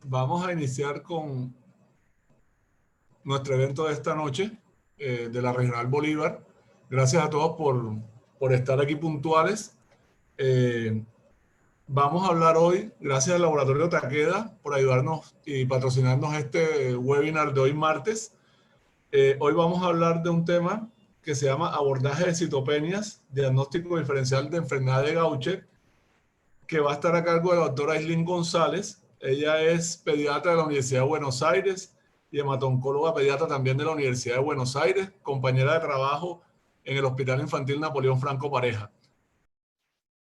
Vamos a iniciar con nuestro evento de esta noche de la Regional Bolívar. Gracias a todos por estar aquí puntuales. Vamos a hablar hoy, gracias al Laboratorio Takeda, por ayudarnos y patrocinarnos este webinar de hoy martes. Hoy vamos a hablar de un tema que se llama abordaje de citopenias, diagnóstico diferencial de enfermedad de Gaucher, que va a estar a cargo de la doctora Aislinn González. Ella es pediatra de la Universidad de Buenos Aires y hematoncóloga pediatra también de la Universidad de Buenos Aires, compañera de trabajo en el Hospital Infantil Napoleón Franco Pareja.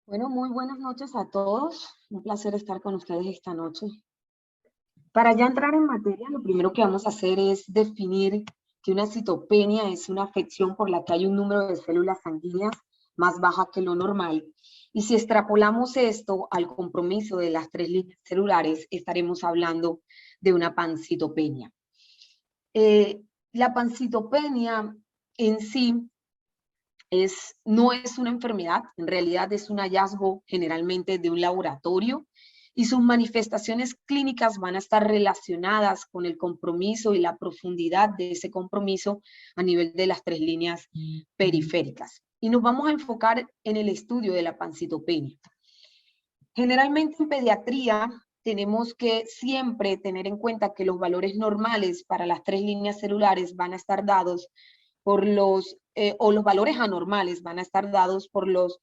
Bueno, muy buenas noches a todos. Un placer estar con ustedes esta noche. Para ya entrar en materia, lo primero que vamos a hacer es definir que una citopenia es una afección por la que hay un número de células sanguíneas más baja que lo normal. Y si extrapolamos esto al compromiso de las 3 líneas celulares, estaremos hablando de una pancitopenia. La pancitopenia en sí no es una enfermedad, en realidad es un hallazgo generalmente de un laboratorio y sus manifestaciones clínicas van a estar relacionadas con el compromiso y la profundidad de ese compromiso a nivel de las 3 líneas periféricas. Y nos vamos a enfocar en el estudio de la pancitopenia. Generalmente en pediatría tenemos que siempre tener en cuenta que los valores normales para las 3 líneas celulares van a estar dados por los valores anormales van a estar dados por los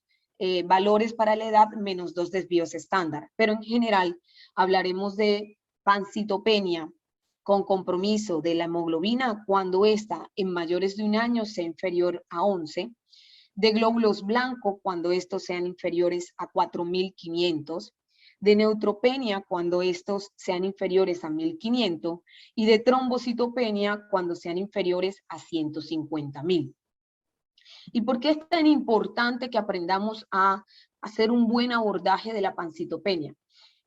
valores para la edad menos 2 desvíos estándar. Pero en general hablaremos de pancitopenia con compromiso de la hemoglobina cuando ésta en mayores de 1 año sea inferior a 11, de glóbulos blancos cuando estos sean inferiores a 4.500, de neutropenia cuando estos sean inferiores a 1.500 y de trombocitopenia cuando sean inferiores a 150.000. ¿Y por qué es tan importante que aprendamos a hacer un buen abordaje de la pancitopenia?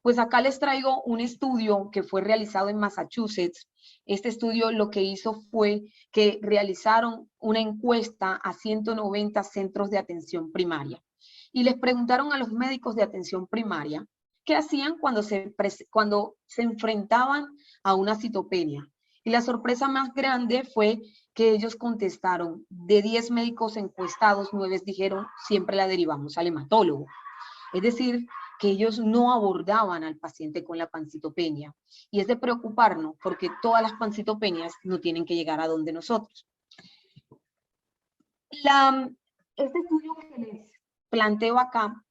Pues acá les traigo un estudio que fue realizado en Massachusetts. Este estudio lo que hizo fue que realizaron una encuesta a 190 centros de atención primaria y les preguntaron a los médicos de atención primaria qué hacían cuando se enfrentaban a una citopenia. Y la sorpresa más grande fue que ellos contestaron, de 10 médicos encuestados, 9 dijeron, siempre la derivamos al hematólogo. Es decir, que ellos no abordaban al paciente con la pancitopenia. Y es de preocuparnos porque todas las pancitopenias no tienen que llegar a donde nosotros. Este estudio que les planteo acá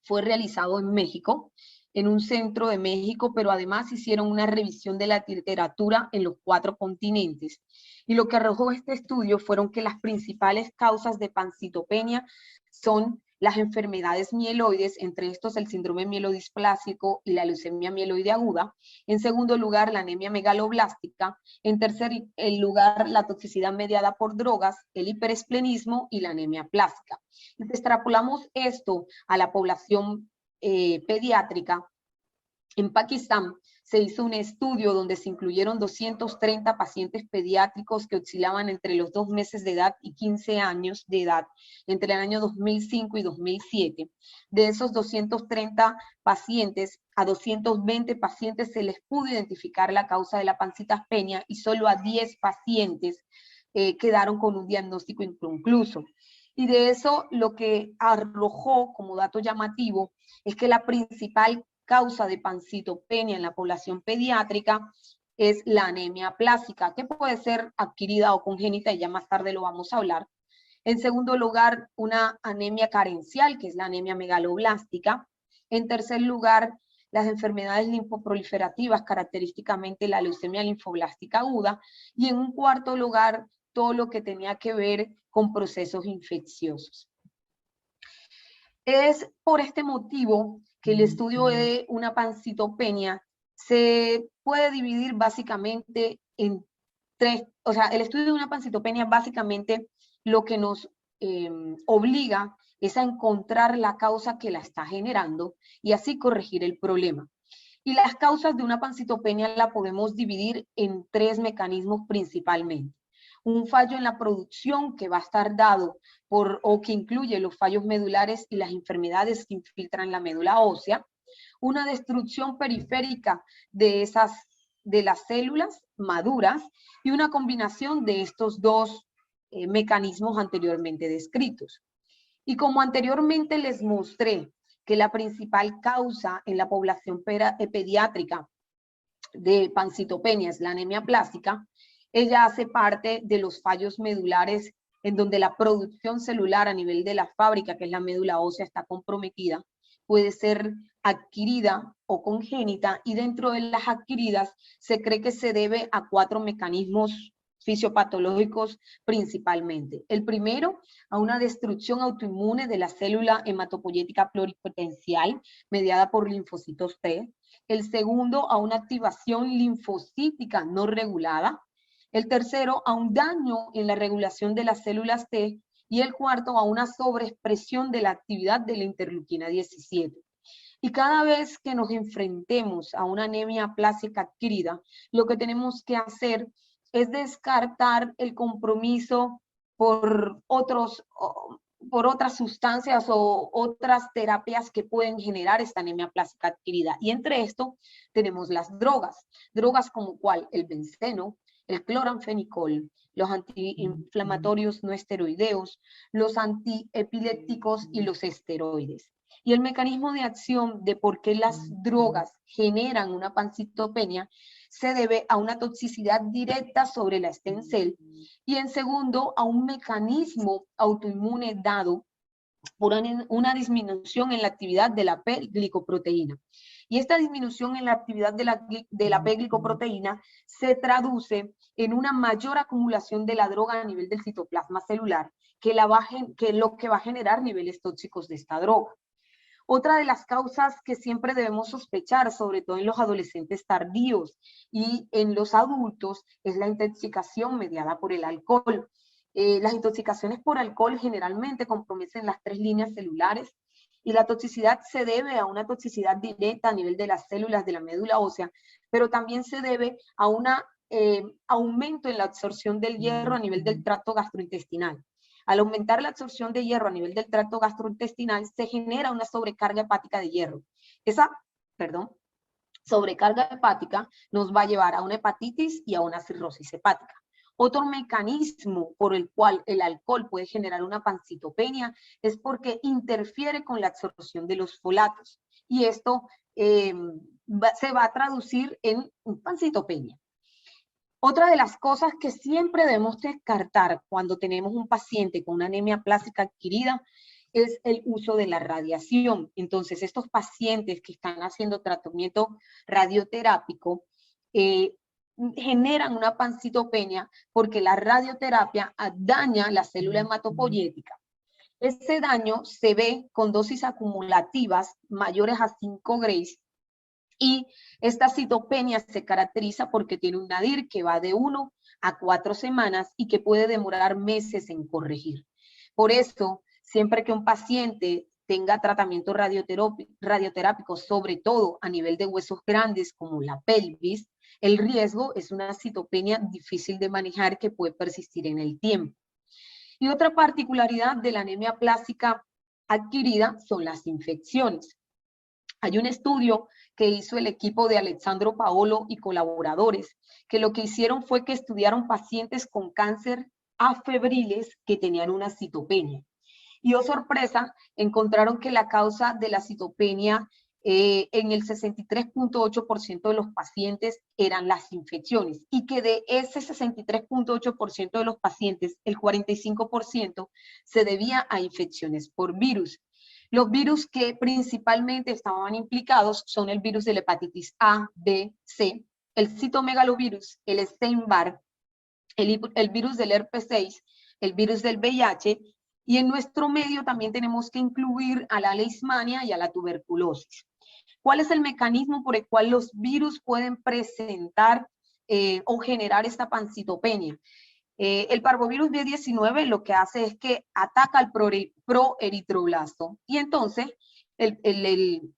fue realizado en México, en un centro de México, pero además hicieron una revisión de la literatura en los 4 continentes. Y lo que arrojó este estudio fueron que las principales causas de pancitopenia son las enfermedades mieloides, entre estos el síndrome mielodisplásico y la leucemia mieloide aguda. En segundo lugar, la anemia megaloblástica. En tercer lugar, la toxicidad mediada por drogas, el hiperesplenismo y la anemia plástica. Y si extrapolamos esto a la población pediátrica, en Pakistán se hizo un estudio donde se incluyeron 230 pacientes pediátricos que oscilaban entre los 2 meses de edad y 15 años de edad, entre el año 2005 y 2007. De esos 230 pacientes, a 220 pacientes se les pudo identificar la causa de la pancitopenia y solo a 10 pacientes quedaron con un diagnóstico inconcluso. Y de eso lo que arrojó como dato llamativo es que la principal causa de pancitopenia en la población pediátrica es la anemia plástica, que puede ser adquirida o congénita, y ya más tarde lo vamos a hablar. En segundo lugar, una anemia carencial, que es la anemia megaloblástica. En tercer lugar, las enfermedades linfoproliferativas, característicamente la leucemia linfoblástica aguda. Y en un cuarto lugar, todo lo que tenía que ver con procesos infecciosos. Es por este motivo que el estudio de una pancitopenia se puede dividir básicamente en 3, o sea, el estudio de una pancitopenia básicamente lo que nos obliga es a encontrar la causa que la está generando y así corregir el problema. Y las causas de una pancitopenia la podemos dividir en 3 mecanismos principalmente. Un fallo en la producción que va a estar dado o que incluye los fallos medulares y las enfermedades que infiltran la médula ósea. una destrucción periférica de las células maduras y una combinación de estos dos mecanismos anteriormente descritos. Y como anteriormente les mostré que la principal causa en la población pediátrica de pancitopenia es la anemia plástica, ella hace parte de los fallos medulares en donde la producción celular a nivel de la fábrica, que es la médula ósea, está comprometida, puede ser adquirida o congénita, y dentro de las adquiridas se cree que se debe a 4 mecanismos fisiopatológicos principalmente. El primero, a una destrucción autoinmune de la célula hematopoyética pluripotencial mediada por linfocitos T. El segundo, a una activación linfocítica no regulada. El tercero, a un daño en la regulación de las células T. Y el cuarto, a una sobreexpresión de la actividad de la interleuquina 17. Y cada vez que nos enfrentemos a una anemia plástica adquirida, lo que tenemos que hacer es descartar el compromiso por otras sustancias o otras terapias que pueden generar esta anemia plástica adquirida. Y entre esto tenemos las drogas como cuál, el benceno, el cloranfenicol, los antiinflamatorios no esteroideos, los antiepilépticos y los esteroides. Y el mecanismo de acción de por qué las drogas generan una pancitopenia se debe a una toxicidad directa sobre la stem cell y en segundo a un mecanismo autoinmune dado por una disminución en la actividad de la P-glicoproteína. Y esta disminución en la actividad de la P-glicoproteína se traduce en una mayor acumulación de la droga a nivel del citoplasma celular, que lo que va a generar niveles tóxicos de esta droga. Otra de las causas que siempre debemos sospechar, sobre todo en los adolescentes tardíos y en los adultos, es la intoxicación mediada por el alcohol. Las intoxicaciones por alcohol generalmente comprometen las 3 líneas celulares y la toxicidad se debe a una toxicidad directa a nivel de las células de la médula ósea, pero también se debe a un aumento en la absorción del hierro a nivel del tracto gastrointestinal. Al aumentar la absorción de hierro a nivel del tracto gastrointestinal, se genera una sobrecarga hepática de hierro. Esa sobrecarga hepática nos va a llevar a una hepatitis y a una cirrosis hepática. Otro mecanismo por el cual el alcohol puede generar una pancitopenia es porque interfiere con la absorción de los folatos. Y esto se va a traducir en pancitopenia. Otra de las cosas que siempre debemos descartar cuando tenemos un paciente con una anemia plástica adquirida es el uso de la radiación. Entonces, estos pacientes que están haciendo tratamiento radioterápico generan una pancitopenia porque la radioterapia daña la célula hematopoyética. Ese daño se ve con dosis acumulativas mayores a 5 grays. Y esta citopenia se caracteriza porque tiene un nadir que va de 1 a 4 semanas y que puede demorar meses en corregir. Por eso, siempre que un paciente tenga tratamiento radioterápico, sobre todo a nivel de huesos grandes como la pelvis, el riesgo es una citopenia difícil de manejar que puede persistir en el tiempo. Y otra particularidad de la anemia plástica adquirida son las infecciones. Hay un estudio que hizo el equipo de Alessandro Paolo y colaboradores, que lo que hicieron fue que estudiaron pacientes con cáncer afebriles que tenían una citopenia. Y oh sorpresa, encontraron que la causa de la citopenia en el 63.8% de los pacientes eran las infecciones, y que de ese 63.8% de los pacientes, el 45% se debía a infecciones por virus. Los virus que principalmente estaban implicados son el virus de la hepatitis A, B, C, el citomegalovirus, el Epstein-Barr, el virus del herpes 6, el virus del VIH, y en nuestro medio también tenemos que incluir a la leishmania y a la tuberculosis. ¿Cuál es el mecanismo por el cual los virus pueden presentar o generar esta pancitopenia? El parvovirus B19 lo que hace es que ataca al proeritroblasto y entonces el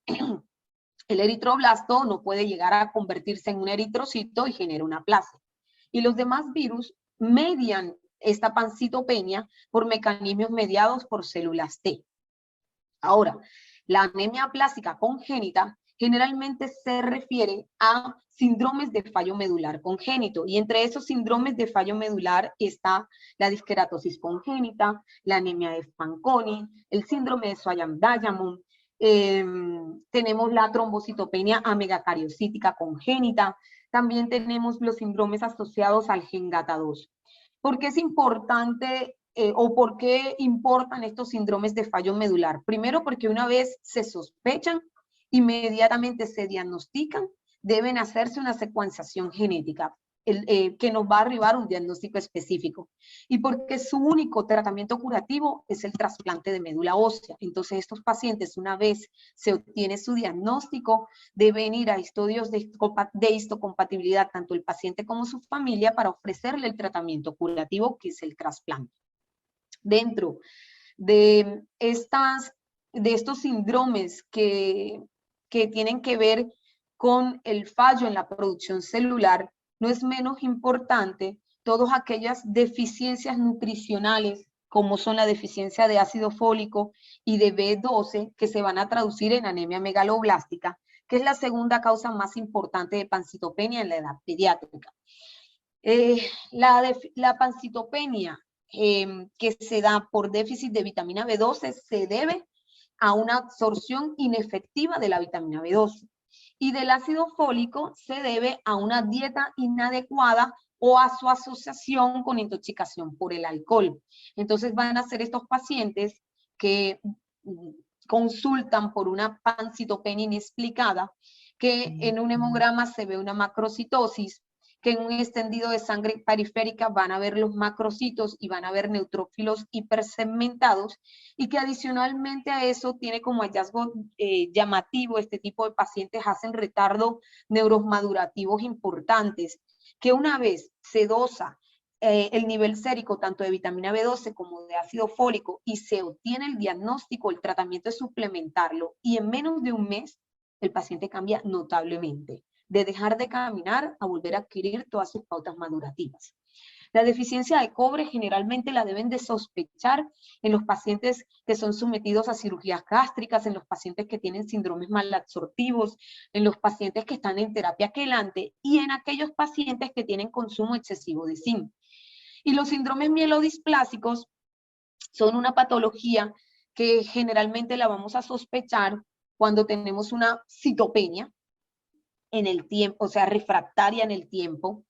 eritroblasto no puede llegar a convertirse en un eritrocito y genera una plasia. Y los demás virus median esta pancitopenia por mecanismos mediados por células T. Ahora, la anemia plástica congénita generalmente se refiere a síndromes de fallo medular congénito, y entre esos síndromes de fallo medular está la disqueratosis congénita, la anemia de Fanconi, el síndrome de Swayam-Diamond, tenemos la trombocitopenia amegacariocítica congénita, también tenemos los síndromes asociados al gen GATA2. ¿Por qué es importante o por qué importan estos síndromes de fallo medular? Primero, porque una vez se sospechan, inmediatamente se diagnostican, deben hacerse una secuenciación genética que nos va a arribar un diagnóstico específico. Y porque su único tratamiento curativo es el trasplante de médula ósea. Entonces, estos pacientes, una vez se obtiene su diagnóstico, deben ir a estudios de histocompatibilidad, tanto el paciente como su familia, para ofrecerle el tratamiento curativo, que es el trasplante. Dentro de estos síndromes que tienen que ver con el fallo en la producción celular, no es menos importante todas aquellas deficiencias nutricionales, como son la deficiencia de ácido fólico y de B12, que se van a traducir en anemia megaloblástica, que es la segunda causa más importante de pancitopenia en la edad pediátrica. La pancitopenia que se da por déficit de vitamina B12 se debe a una absorción inefectiva de la vitamina B12. Y del ácido fólico se debe a una dieta inadecuada o a su asociación con intoxicación por el alcohol. Entonces van a ser estos pacientes que consultan por una pancitopenia inexplicada, que en un hemograma se ve una macrocitosis, que en un extendido de sangre periférica van a ver los macrocitos y van a ver neutrófilos hipersegmentados, y que adicionalmente a eso tiene como hallazgo llamativo este tipo de pacientes hacen retardo neuromadurativos importantes, que una vez se dosa el nivel sérico tanto de vitamina B12 como de ácido fólico y se obtiene el diagnóstico, el tratamiento es suplementarlo, y en menos de un mes el paciente cambia notablemente, de dejar de caminar a volver a adquirir todas sus pautas madurativas. La deficiencia de cobre generalmente la deben de sospechar en los pacientes que son sometidos a cirugías gástricas, en los pacientes que tienen síndromes malabsortivos, en los pacientes que están en terapia quelante y en aquellos pacientes que tienen consumo excesivo de zinc. Y los síndromes mielodisplásicos son una patología que generalmente la vamos a sospechar cuando tenemos una citopenia en el tiempo, o sea, refractaria en el tiempo,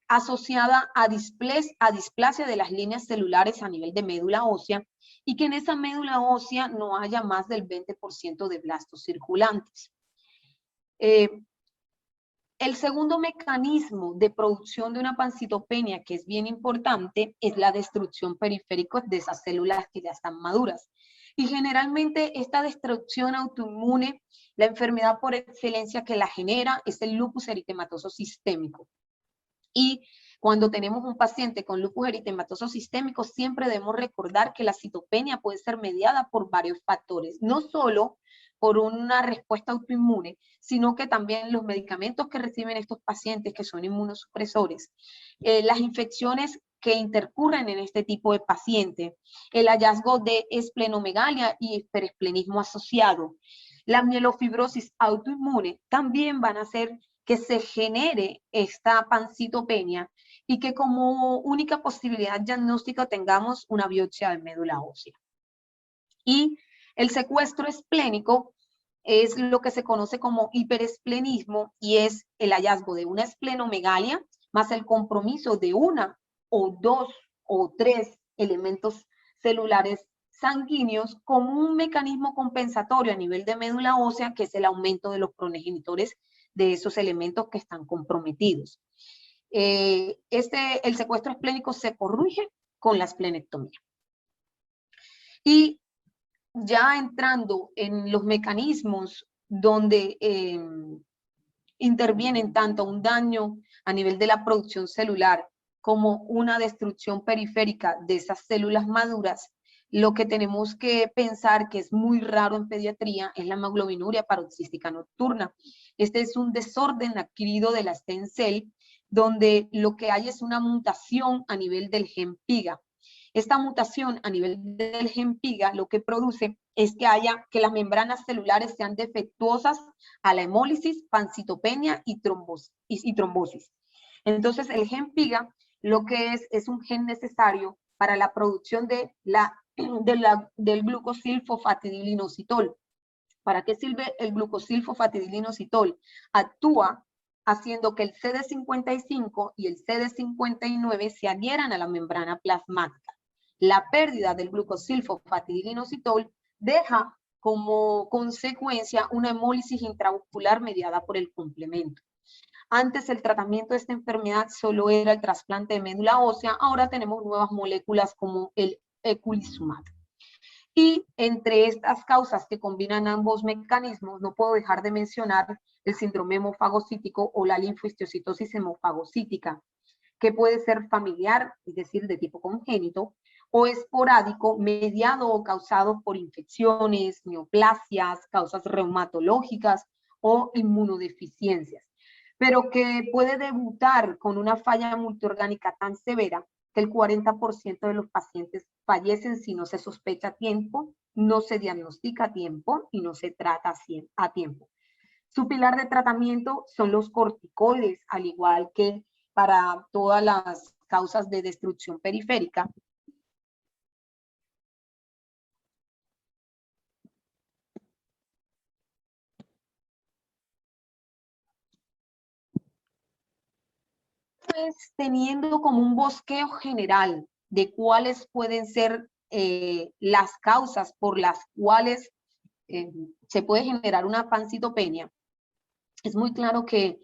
asociada a displasia de las líneas celulares a nivel de médula ósea, y que en esa médula ósea no haya más del 20% de blastos circulantes. El segundo mecanismo de producción de una pancitopenia, que es bien importante, es la destrucción periférica de esas células que ya están maduras. Y generalmente esta destrucción autoinmune, la enfermedad por excelencia que la genera, es el lupus eritematoso sistémico. Y cuando tenemos un paciente con lupus eritematoso sistémico, siempre debemos recordar que la citopenia puede ser mediada por varios factores, no solo por una respuesta autoinmune, sino que también los medicamentos que reciben estos pacientes que son inmunosupresores, las infecciones que intercurren en este tipo de paciente, el hallazgo de esplenomegalia y hiperesplenismo asociado, la mielofibrosis autoinmune, también van a hacer que se genere esta pancitopenia y que como única posibilidad diagnóstica tengamos una biopsia de médula ósea. Y el secuestro esplénico es lo que se conoce como hiperesplenismo, y es el hallazgo de una esplenomegalia más el compromiso de una o dos o tres elementos celulares sanguíneos como un mecanismo compensatorio a nivel de médula ósea, que es el aumento de los progenitores de esos elementos que están comprometidos. El secuestro esplénico se corrige con la esplenectomía. Y ya entrando en los mecanismos donde intervienen tanto un daño a nivel de la producción celular como una destrucción periférica de esas células maduras, lo que tenemos que pensar, que es muy raro en pediatría, es la hemoglobinuria paroxística nocturna. Este es un desorden adquirido de la stem cell, donde lo que hay es una mutación a nivel del gen PIGA. Esta mutación a nivel del gen PIGA lo que produce es que las membranas celulares sean defectuosas a la hemólisis, pancitopenia y trombosis. Entonces, el gen PIGA lo que es un gen necesario para la producción del glucosilfosfatidilinositol. ¿Para qué sirve el glucosilfosfatidilinositol? Actúa haciendo que el CD55 y el CD59 se adhieran a la membrana plasmática. La pérdida del glucosilfosfatidilinositol deja como consecuencia una hemólisis intravascular mediada por el complemento. Antes el tratamiento de esta enfermedad solo era el trasplante de médula ósea, ahora tenemos nuevas moléculas como el eculizumab. Y entre estas causas que combinan ambos mecanismos, no puedo dejar de mencionar el síndrome hemofagocítico o la linfohistiocytosis hemofagocítica, que puede ser familiar, es decir, de tipo congénito, o esporádico, mediado o causado por infecciones, neoplasias, causas reumatológicas o inmunodeficiencias, pero que puede debutar con una falla multiorgánica tan severa que el 40% de los pacientes fallecen si no se sospecha a tiempo, no se diagnostica a tiempo y no se trata a tiempo. Su pilar de tratamiento son los corticoides, al igual que para todas las causas de destrucción periférica. Pues teniendo como un bosqueo general de cuáles pueden ser las causas por las cuales se puede generar una pancitopenia, es muy claro que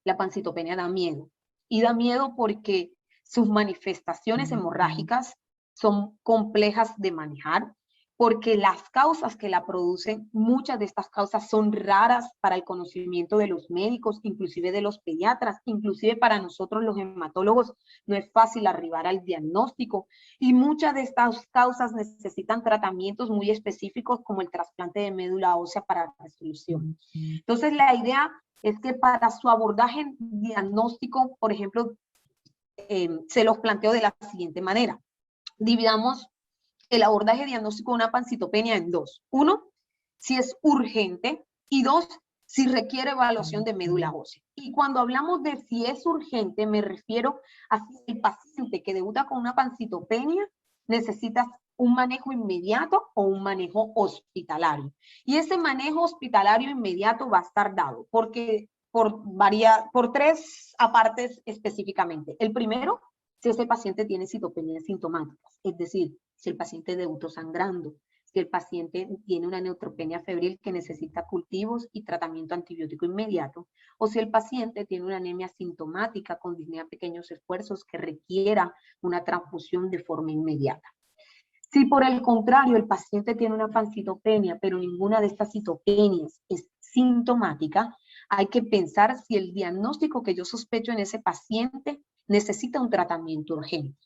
la pancitopenia da miedo. Y da miedo porque sus manifestaciones hemorrágicas son complejas de manejar, porque las causas que la producen, muchas de estas causas son raras para el conocimiento de los médicos, inclusive de los pediatras, inclusive para nosotros los hematólogos no es fácil arribar al diagnóstico, y muchas de estas causas necesitan tratamientos muy específicos como el trasplante de médula ósea para resolución. Entonces la idea es que para su abordaje diagnóstico, por ejemplo, se los planteo de la siguiente manera. Dividamos el abordaje diagnóstico de una pancitopenia en dos. Uno, si es urgente, y dos, si requiere evaluación de médula ósea. Y cuando hablamos de si es urgente, me refiero a si el paciente que debuta con una pancitopenia necesita un manejo inmediato o un manejo hospitalario. Y ese manejo hospitalario inmediato va a estar dado porque por tres apartes específicamente. El primero, si ese paciente tiene citopenias sintomáticas, es decir, si el paciente debutó sangrando, si el paciente tiene una neutropenia febril que necesita cultivos y tratamiento antibiótico inmediato, o si el paciente tiene una anemia sintomática con disnea pequeños esfuerzos que requiera una transfusión de forma inmediata. Si por el contrario el paciente tiene una pancitopenia, pero ninguna de estas citopenias es sintomática, hay que pensar si el diagnóstico que yo sospecho en ese paciente necesita un tratamiento urgente.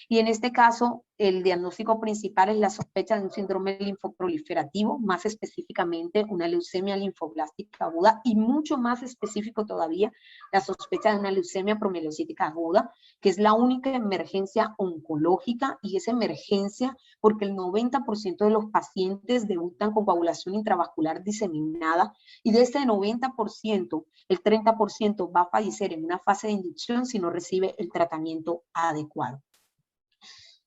Y en este caso, el diagnóstico principal es la sospecha de un síndrome linfoproliferativo, más específicamente una leucemia linfoblástica aguda, y mucho más específico todavía, la sospecha de una leucemia promielocítica aguda, que es la única emergencia oncológica, y es emergencia porque el 90% de los pacientes debutan con coagulación intravascular diseminada, y de ese 90%, el 30% va a fallecer en una fase de inducción si no recibe el tratamiento adecuado.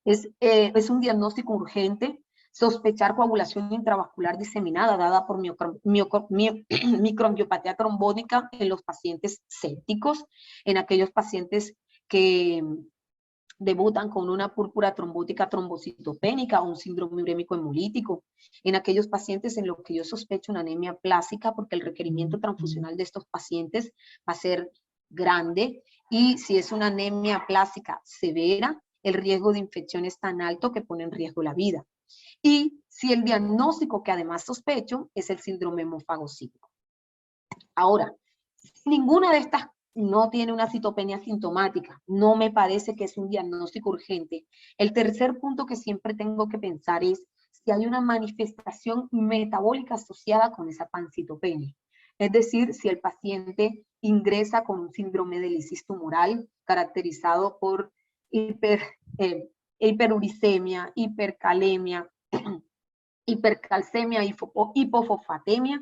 Es un diagnóstico urgente sospechar coagulación intravascular diseminada dada por microangiopatía trombótica en los pacientes sépticos, en aquellos pacientes que debutan con una púrpura trombótica trombocitopénica o un síndrome urémico hemolítico, en aquellos pacientes en los que yo sospecho una anemia plástica porque el requerimiento transfusional de estos pacientes va a ser grande, y si es una anemia plástica severa, el riesgo de infección es tan alto que pone en riesgo la vida. Y si el diagnóstico que además sospecho es el síndrome hemofagocítico. Ahora, si ninguna de estas no tiene una citopenia sintomática, no me parece que es un diagnóstico urgente. El tercer punto que siempre tengo que pensar es si hay una manifestación metabólica asociada con esa pancitopenia. Es decir, si el paciente ingresa con un síndrome de lisis tumoral caracterizado por hiperuricemia, hipercalemia, hipercalcemia, hipofosfatemia,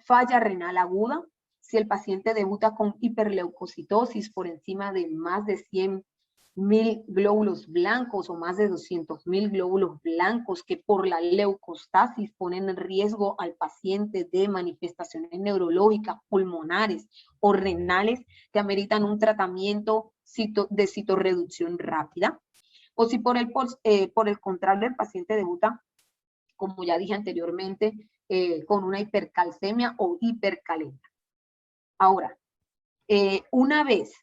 falla renal aguda, si el paciente debuta con hiperleucocitosis por encima de más de 100.000 glóbulos blancos o más de 200.000 glóbulos blancos que por la leucostasis ponen en riesgo al paciente de manifestaciones neurológicas, pulmonares o renales que ameritan un tratamiento de citorreducción rápida. O si por el contrario el paciente debuta, como ya dije anteriormente, con una hipercalcemia o hipercalemia. Ahora, una vez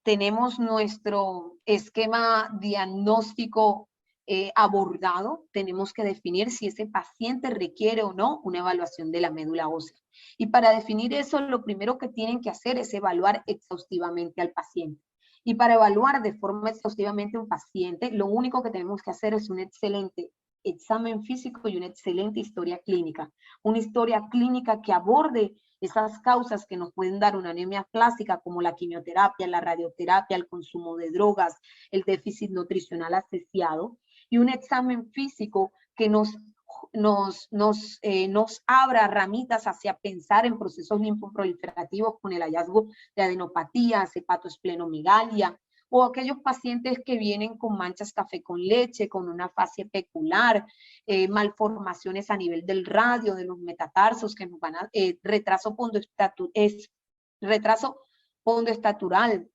tenemos nuestro esquema diagnóstico abordado, tenemos que definir si ese paciente requiere o no una evaluación de la médula ósea. Y para definir eso, lo primero que tienen que hacer es evaluar exhaustivamente al paciente. Y para evaluar de forma exhaustivamente a un paciente, lo único que tenemos que hacer es un excelente examen físico y una excelente historia clínica. Una historia clínica que aborde esas causas que nos pueden dar una anemia clásica, como la quimioterapia, la radioterapia, el consumo de drogas, el déficit nutricional asociado, y un examen físico que nos abra ramitas hacia pensar en procesos linfoproliferativos con el hallazgo de adenopatías, hepatoesplenomegalia, o aquellos pacientes que vienen con manchas café con leche, con una fascia pecular, malformaciones a nivel del radio, de los metatarsos, que nos van a retraso pondoestatural,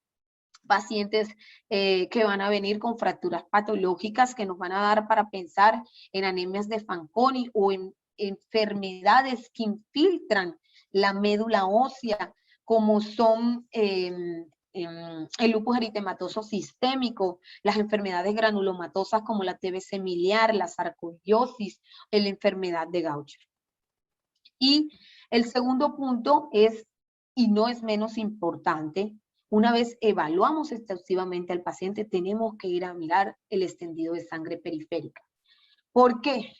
pacientes que van a venir con fracturas patológicas que nos van a dar para pensar en anemias de Fanconi o en enfermedades que infiltran la médula ósea, como son el lupus eritematoso sistémico, las enfermedades granulomatosas como la TBC miliar, la sarcoidosis, la enfermedad de Gaucher. Y el segundo punto es, y no es menos importante, una vez evaluamos exhaustivamente al paciente, tenemos que ir a mirar el extendido de sangre periférica. ¿Por qué?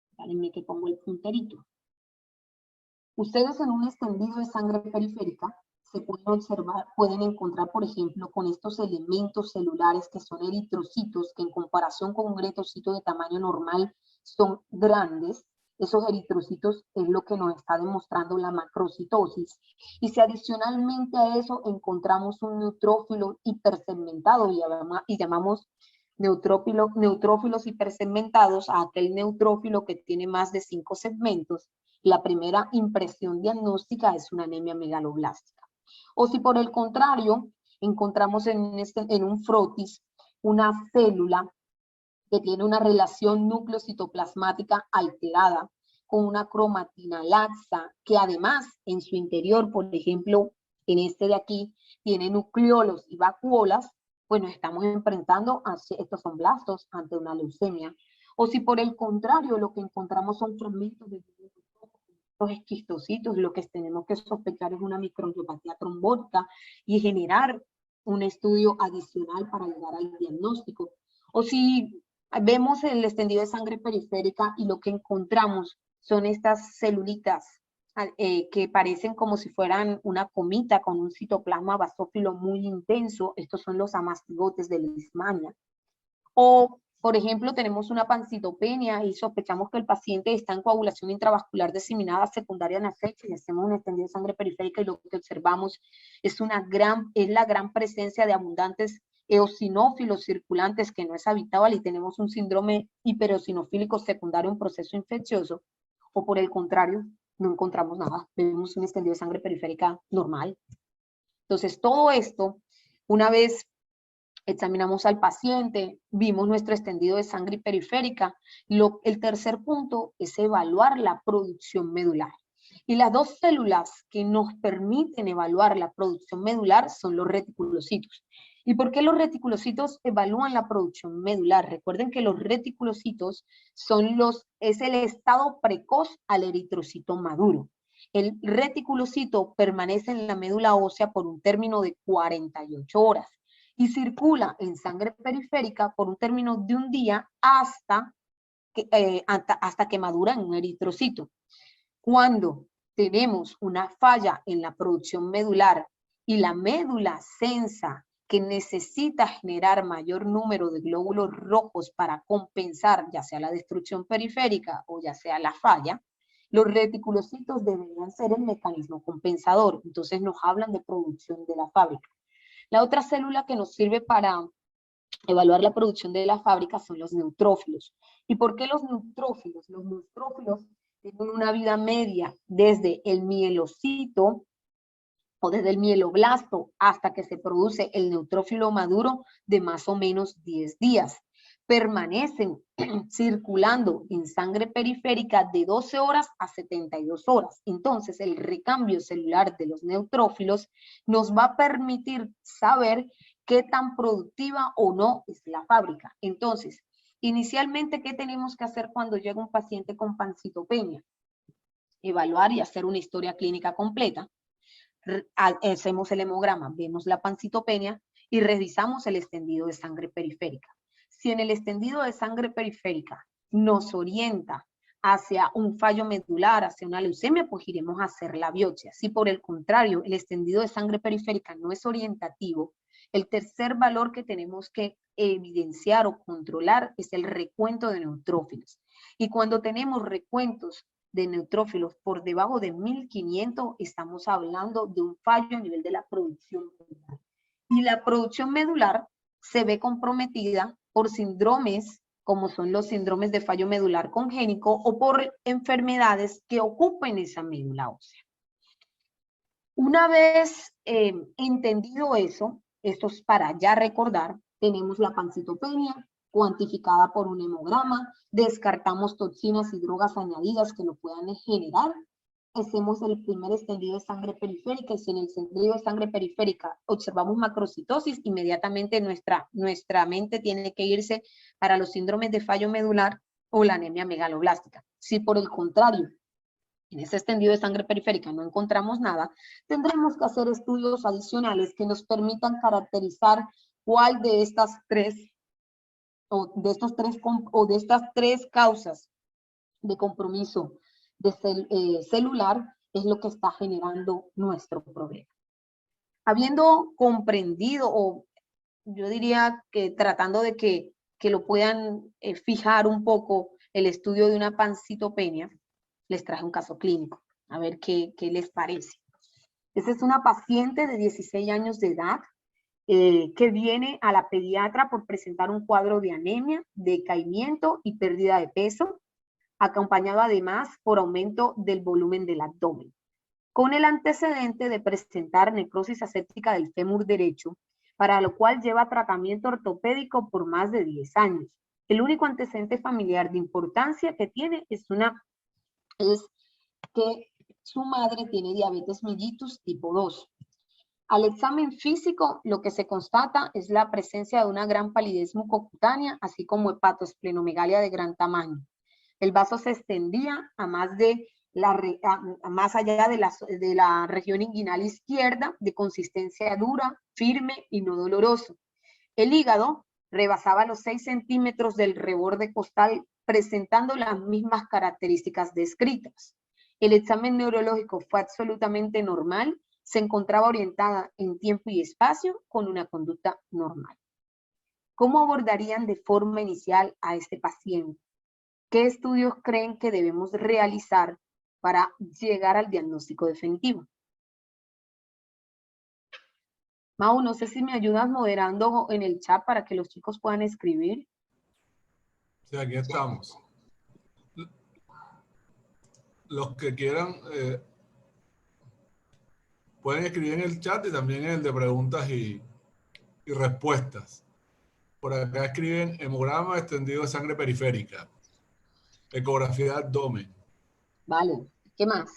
Espérenme que pongo el punterito. Ustedes en un extendido de sangre periférica se pueden observar, pueden encontrar, por ejemplo, con estos elementos celulares que son eritrocitos, que en comparación con un eritrocito de tamaño normal son grandes. Esos eritrocitos es lo que nos está demostrando la macrocitosis. Y si adicionalmente a eso encontramos un neutrófilo hipersegmentado, y llamamos neutrófilos hipersegmentados a aquel neutrófilo que tiene más de 5 segmentos, la primera impresión diagnóstica es una anemia megaloblástica. O si por el contrario encontramos en un frotis una célula que tiene una relación núcleo-citoplasmática alterada, con una cromatina laxa, que además en su interior, por ejemplo, en este de aquí, tiene nucleolos y vacuolas, pues nos estamos enfrentando a, estos son blastos, ante una leucemia. O si por el contrario lo que encontramos son fragmentos de los esquistocitos, lo que tenemos que sospechar es una microangiopatía trombótica y generar un estudio adicional para llegar al diagnóstico. O si vemos el extendido de sangre periférica y lo que encontramos son estas celulitas que parecen como si fueran una comita con un citoplasma basófilo muy intenso. Estos son los amastigotes de Leishmania. O, por ejemplo, tenemos una pancitopenia y sospechamos que el paciente está en coagulación intravascular diseminada secundaria en afecto y hacemos un extendido de sangre periférica y lo que observamos es la gran presencia de abundantes eosinófilos circulantes que no es habitual y tenemos un síndrome hipereosinofílico secundario, un proceso infeccioso. O por el contrario, no encontramos nada, vemos un extendido de sangre periférica normal. Entonces, todo esto, una vez examinamos al paciente, vimos nuestro extendido de sangre periférica. El tercer punto es evaluar la producción medular. Y las dos células que nos permiten evaluar la producción medular son los reticulocitos. ¿Y por qué los reticulocitos evalúan la producción medular? Recuerden que los reticulocitos es el estado precoz al eritrocito maduro. El reticulocito permanece en la médula ósea por un término de 48 horas. Y circula en sangre periférica por un término de un día hasta que madura en un eritrocito. Cuando tenemos una falla en la producción medular y la médula censa que necesita generar mayor número de glóbulos rojos para compensar ya sea la destrucción periférica o ya sea la falla, los reticulocitos deberían ser el mecanismo compensador. Entonces nos hablan de producción de la fábrica. La otra célula que nos sirve para evaluar la producción de la fábrica son los neutrófilos. ¿Y por qué los neutrófilos? Los neutrófilos tienen una vida media desde el mielocito o desde el mieloblasto hasta que se produce el neutrófilo maduro de más o menos 10 días. Permanecen circulando en sangre periférica de 12 horas a 72 horas. Entonces, el recambio celular de los neutrófilos nos va a permitir saber qué tan productiva o no es la fábrica. Entonces, inicialmente, ¿qué tenemos que hacer cuando llega un paciente con pancitopenia? Evaluar y hacer una historia clínica completa. Hacemos el hemograma, vemos la pancitopenia y revisamos el extendido de sangre periférica. Si en el extendido de sangre periférica nos orienta hacia un fallo medular, hacia una leucemia, pues iremos a hacer la biopsia. Si por el contrario el extendido de sangre periférica no es orientativo, el tercer valor que tenemos que evidenciar o controlar es el recuento de neutrófilos. Y cuando tenemos recuentos de neutrófilos por debajo de 1500, estamos hablando de un fallo a nivel de la producción medular. Y la producción medular se ve comprometida por síndromes, como son los síndromes de fallo medular congénito o por enfermedades que ocupen esa médula ósea. Una vez entendido eso, esto es para ya recordar, tenemos la pancitopenia cuantificada por un hemograma, descartamos toxinas y drogas añadidas que lo puedan generar, hacemos el primer extendido de sangre periférica y si en el extendido de sangre periférica observamos macrocitosis, inmediatamente nuestra mente tiene que irse para los síndromes de fallo medular o la anemia megaloblástica. Si por el contrario, en ese extendido de sangre periférica no encontramos nada, tendremos que hacer estudios adicionales que nos permitan caracterizar cuál de estas tres causas de compromiso celular es lo que está generando nuestro problema. Habiendo comprendido, o yo diría que tratando de que lo puedan fijar un poco el estudio de una pancitopenia, les traje un caso clínico, a ver qué les parece. Esta es una paciente de 16 años de edad que viene a la pediatra por presentar un cuadro de anemia, decaimiento y pérdida de peso, acompañado además por aumento del volumen del abdomen, con el antecedente de presentar necrosis aséptica del fémur derecho, para lo cual lleva tratamiento ortopédico por más de 10 años. El único antecedente familiar de importancia que tiene es que su madre tiene diabetes mellitus tipo 2. Al examen físico, lo que se constata es la presencia de una gran palidez mucocutánea, así como hepatosplenomegalia de gran tamaño. El vaso se extendía a más allá de la región inguinal izquierda, de consistencia dura, firme y no doloroso. El hígado rebasaba los 6 centímetros del reborde costal, presentando las mismas características descritas. El examen neurológico fue absolutamente normal, se encontraba orientada en tiempo y espacio con una conducta normal. ¿Cómo abordarían de forma inicial a este paciente? ¿Qué estudios creen que debemos realizar para llegar al diagnóstico definitivo? Mau, no sé si me ayudas moderando en el chat para que los chicos puedan escribir. Sí, aquí estamos. Los que quieran pueden escribir en el chat y también en el de preguntas y respuestas. Por acá escriben hemograma extendido de sangre periférica, ecografía de abdomen. Vale, ¿qué más?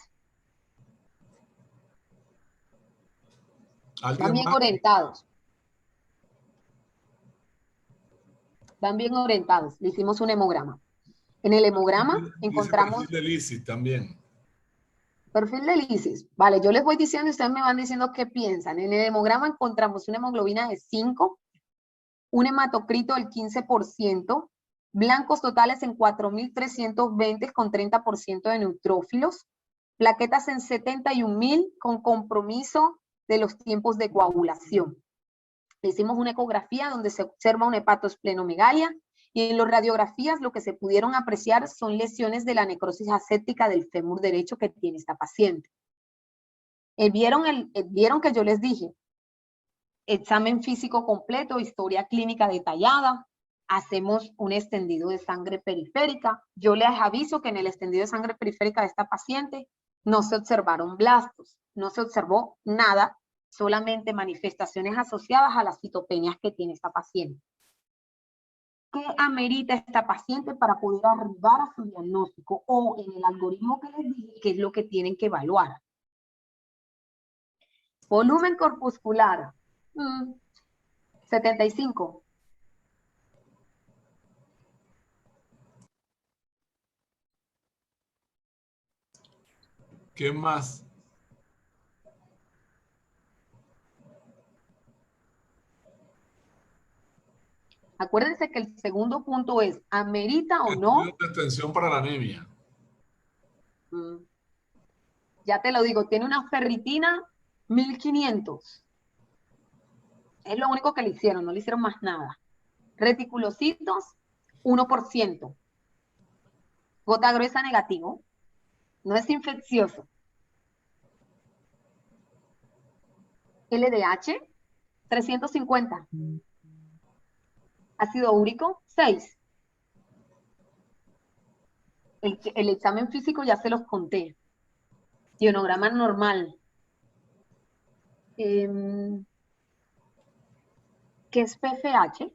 Van bien orientados. Van bien orientados. Le hicimos un hemograma. En el hemograma encontramos... Perfil de lisis también. Perfil de lisis. Vale, yo les voy diciendo y ustedes me van diciendo qué piensan. En el hemograma encontramos una hemoglobina de 5, un hematocrito del 15%, blancos totales en 4.320 con 30% de neutrófilos, plaquetas en 71.000 con compromiso de los tiempos de coagulación. Le hicimos una ecografía donde se observa una hepatosplenomegalia y en las radiografías lo que se pudieron apreciar son lesiones de la necrosis aséptica del fémur derecho que tiene esta paciente. Vieron que yo les dije, examen físico completo, historia clínica detallada, hacemos un extendido de sangre periférica. Yo les aviso que en el extendido de sangre periférica de esta paciente no se observaron blastos, no se observó nada, solamente manifestaciones asociadas a las citopenias que tiene esta paciente. ¿Qué amerita esta paciente para poder arribar a su diagnóstico? O en el algoritmo que les dije, ¿qué es lo que tienen que evaluar? Volumen corpuscular, 75. ¿Qué más? Acuérdense que el segundo punto es, ¿amerita o no? Estudios de extensión para la anemia. Ya te lo digo, tiene una ferritina 1500. Es lo único que le hicieron, no le hicieron más nada. Reticulocitos, 1%. Gota gruesa negativo. No es infeccioso. LDH, 350. Ácido úrico, 6. El examen físico ya se los conté. Ionograma normal. ¿Qué es PFH?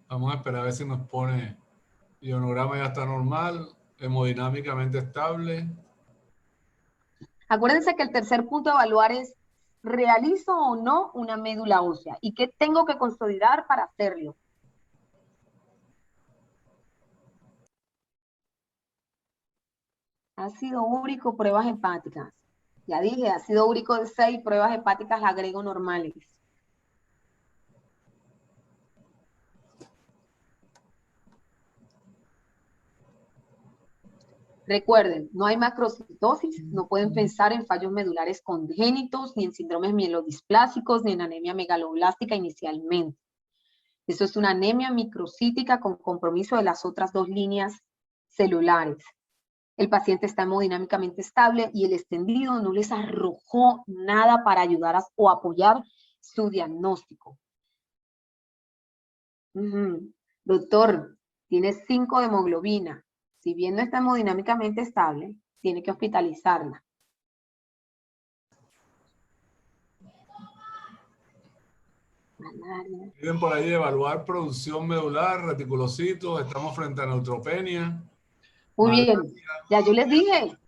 Vamos a esperar a ver si nos pone ionograma ya está normal, hemodinámicamente estable. Acuérdense que el tercer punto a evaluar es, ¿realizo o no una médula ósea? ¿Y qué tengo que consolidar para hacerlo? Ácido úrico, pruebas hepáticas. Ya dije, ácido úrico de 6, pruebas hepáticas agrego normales. Recuerden, no hay macrocitosis, no pueden pensar en fallos medulares congénitos, ni en síndromes mielodisplásicos, ni en anemia megaloblástica inicialmente. Eso es una anemia microcítica con compromiso de las otras dos líneas celulares. El paciente está hemodinámicamente estable y el extendido no les arrojó nada para ayudar o apoyar su diagnóstico. Doctor, tiene 5 de hemoglobina. Si bien no está hemodinámicamente estable, tiene que hospitalizarla. Malaria. Piden por ahí evaluar producción medular, reticulocitos, estamos frente a neutropenia. Muy bien, ya yo les dije,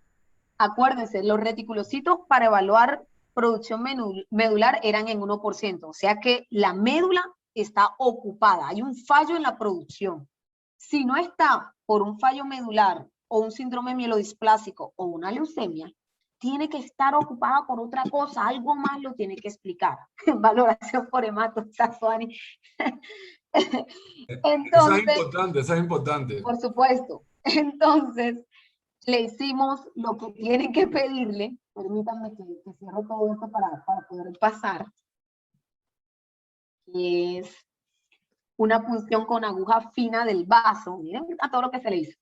acuérdense, los reticulocitos para evaluar producción medular eran en 1%, o sea que la médula está ocupada, hay un fallo en la producción. Si no está por un fallo medular o un síndrome mielodisplásico o una leucemia, tiene que estar ocupada por otra cosa, algo más lo tiene que explicar. Valoración por hematoxazoani. Esa es Entonces, importante, esa es importante. por supuesto, entonces le hicimos lo que tienen que pedirle. Permítanme que cierre todo esto para poder pasar. Que es una punción con aguja fina del vaso. Miren a todo lo que se le hizo.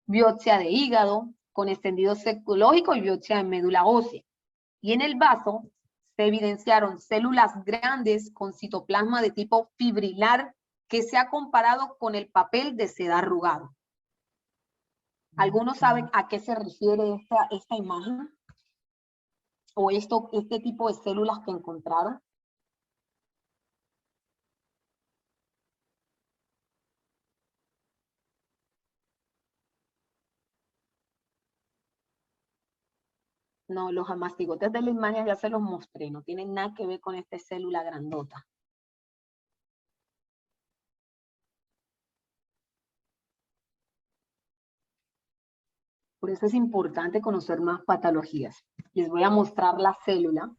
Biopsia de hígado con extendido citológico y biopsia de médula ósea. Y en el vaso se evidenciaron células grandes con citoplasma de tipo fibrilar que se ha comparado con el papel de seda arrugado. ¿Algunos saben a qué se refiere esta imagen? ¿O este tipo de células que encontraron? No, los amastigotes de la imagen ya se los mostré, no tienen nada que ver con esta célula grandota. Por eso es importante conocer más patologías. Les voy a mostrar la célula.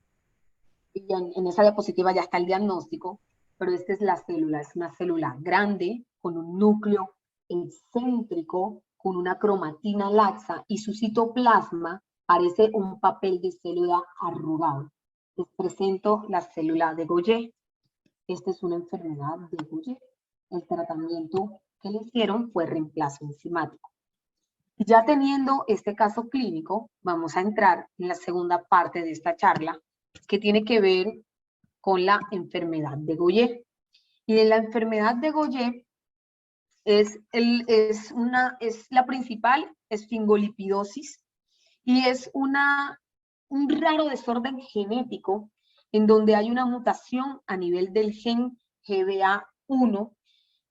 Y en esa diapositiva ya está el diagnóstico, pero esta es la célula. Es una célula grande, con un núcleo excéntrico, con una cromatina laxa, y su citoplasma parece un papel de célula arrugado. Les presento la célula de Gaucher. Esta es una enfermedad de Gaucher. El tratamiento que le hicieron fue reemplazo enzimático. Ya teniendo este caso clínico, vamos a entrar en la segunda parte de esta charla, que tiene que ver con la enfermedad de Gaucher. Y en la enfermedad de Gaucher es la principal esfingolipidosis y es un raro desorden genético en donde hay una mutación a nivel del gen GBA1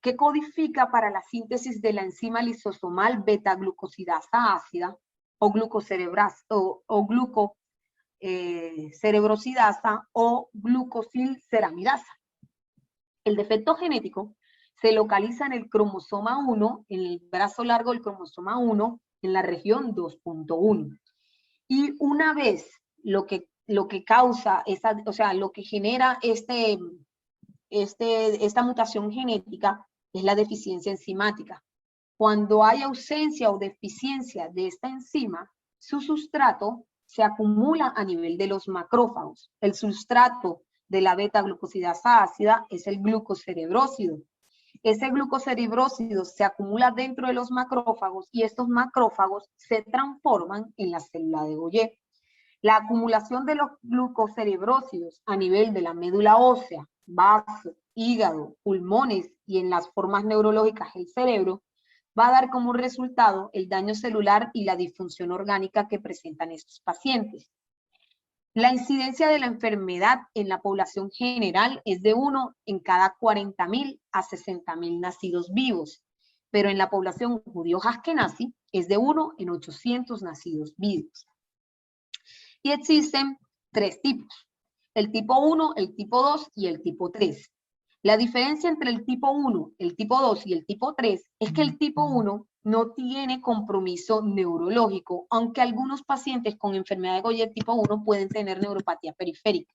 que codifica para la síntesis de la enzima lisosomal beta-glucosidasa ácida o glucocerebrosidasa o glucosilceramidasa. El defecto genético se localiza en el cromosoma 1, en el brazo largo del cromosoma 1, en la región 2.1. Y una vez lo que causa, lo que genera esta mutación genética es la deficiencia enzimática. Cuando hay ausencia o deficiencia de esta enzima, su sustrato se acumula a nivel de los macrófagos. El sustrato de la beta-glucosidasa ácida es el glucocerebrósido. Ese glucocerebrósido se acumula dentro de los macrófagos y estos macrófagos se transforman en la célula de Gaucher. La acumulación de los glucocerebrósidos a nivel de la médula ósea, vaso, hígado, pulmones y en las formas neurológicas del cerebro va a dar como resultado el daño celular y la disfunción orgánica que presentan estos pacientes. La incidencia de la enfermedad en la población general es de 1 en cada 40.000 a 60.000 nacidos vivos, pero en la población judío-askenazí es de 1 en 800 nacidos vivos. Y existen 3 tipos, el tipo 1, el tipo 2 y el tipo 3. La diferencia entre el tipo 1, el tipo 2 y el tipo 3 es que el tipo 1 no tiene compromiso neurológico, aunque algunos pacientes con enfermedad de Gaucher tipo 1 pueden tener neuropatía periférica.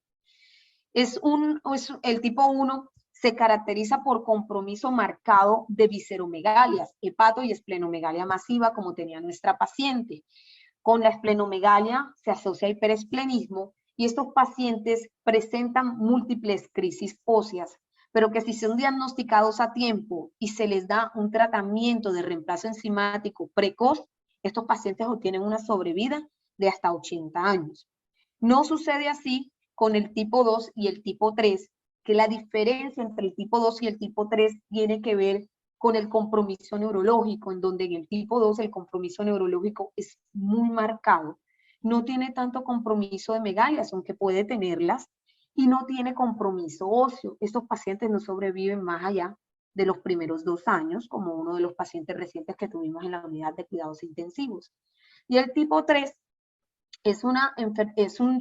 El tipo 1 se caracteriza por compromiso marcado de visceromegalias, hepato y esplenomegalia masiva, como tenía nuestra paciente. Con la esplenomegalia se asocia hiperesplenismo y estos pacientes presentan múltiples crisis óseas, pero que si son diagnosticados a tiempo y se les da un tratamiento de reemplazo enzimático precoz, estos pacientes obtienen una sobrevida de hasta 80 años. No sucede así con el tipo 2 y el tipo 3, que la diferencia entre el tipo 2 y el tipo 3 tiene que ver con el compromiso neurológico, en donde en el tipo 2 el compromiso neurológico es muy marcado. No tiene tanto compromiso de megalias, aunque puede tenerlas, y no tiene compromiso óseo. Estos pacientes no sobreviven más allá de los primeros 2 años, como uno de los pacientes recientes que tuvimos en la unidad de cuidados intensivos. Y el tipo 3 es un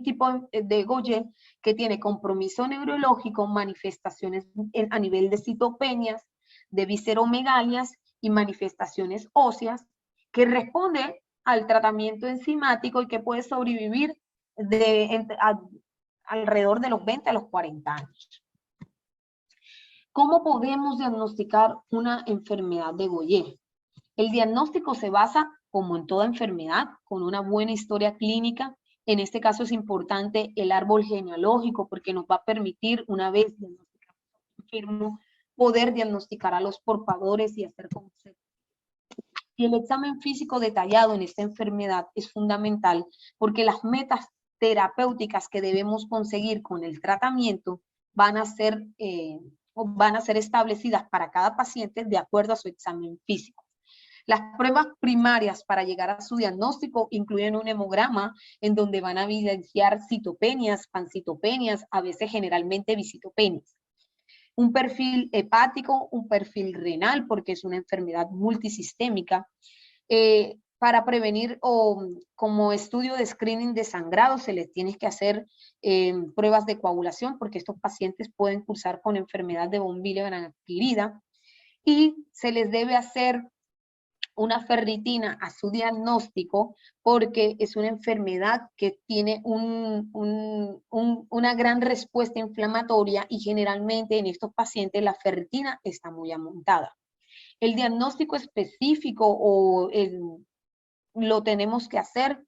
tipo de Gaucher que tiene compromiso neurológico, manifestaciones a nivel de citopenias, de visceromegalias y manifestaciones óseas, que responde al tratamiento enzimático y que puede sobrevivir alrededor de los 20 a los 40 años. ¿Cómo podemos diagnosticar una enfermedad de Gaucher? El diagnóstico se basa, como en toda enfermedad, con una buena historia clínica. En este caso es importante el árbol genealógico porque nos va a permitir, una vez diagnosticado enfermo, poder diagnosticar a los portadores y hacer conceptos. Y el examen físico detallado en esta enfermedad es fundamental porque las metas terapéuticas que debemos conseguir con el tratamiento van a ser establecidas para cada paciente de acuerdo a su examen físico. Las pruebas primarias para llegar a su diagnóstico incluyen un hemograma en donde van a evidenciar citopenias, pancitopenias, a veces generalmente bicitopenias. Un perfil hepático, un perfil renal, porque es una enfermedad multisistémica. Para prevenir o como estudio de screening de sangrado se les tiene que hacer pruebas de coagulación porque estos pacientes pueden cursar con enfermedad de von Willebrand adquirida y se les debe hacer una ferritina a su diagnóstico porque es una enfermedad que tiene una gran respuesta inflamatoria y generalmente en estos pacientes la ferritina está muy aumentada. El diagnóstico específico lo tenemos que hacer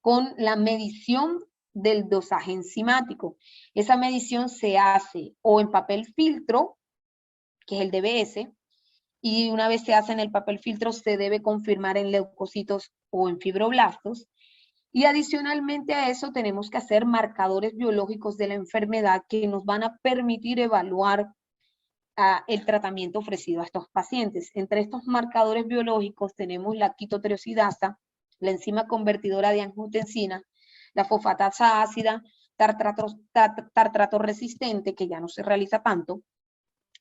con la medición del dosaje enzimático. Esa medición se hace o en papel filtro, que es el DBS, y una vez se hace en el papel filtro se debe confirmar en leucocitos o en fibroblastos. Y adicionalmente a eso tenemos que hacer marcadores biológicos de la enfermedad que nos van a permitir evaluar el tratamiento ofrecido a estos pacientes. Entre estos marcadores biológicos tenemos la quitotriosidasa, la enzima convertidora de angiotensina, la fosfatasa ácida, tartrato resistente, que ya no se realiza tanto,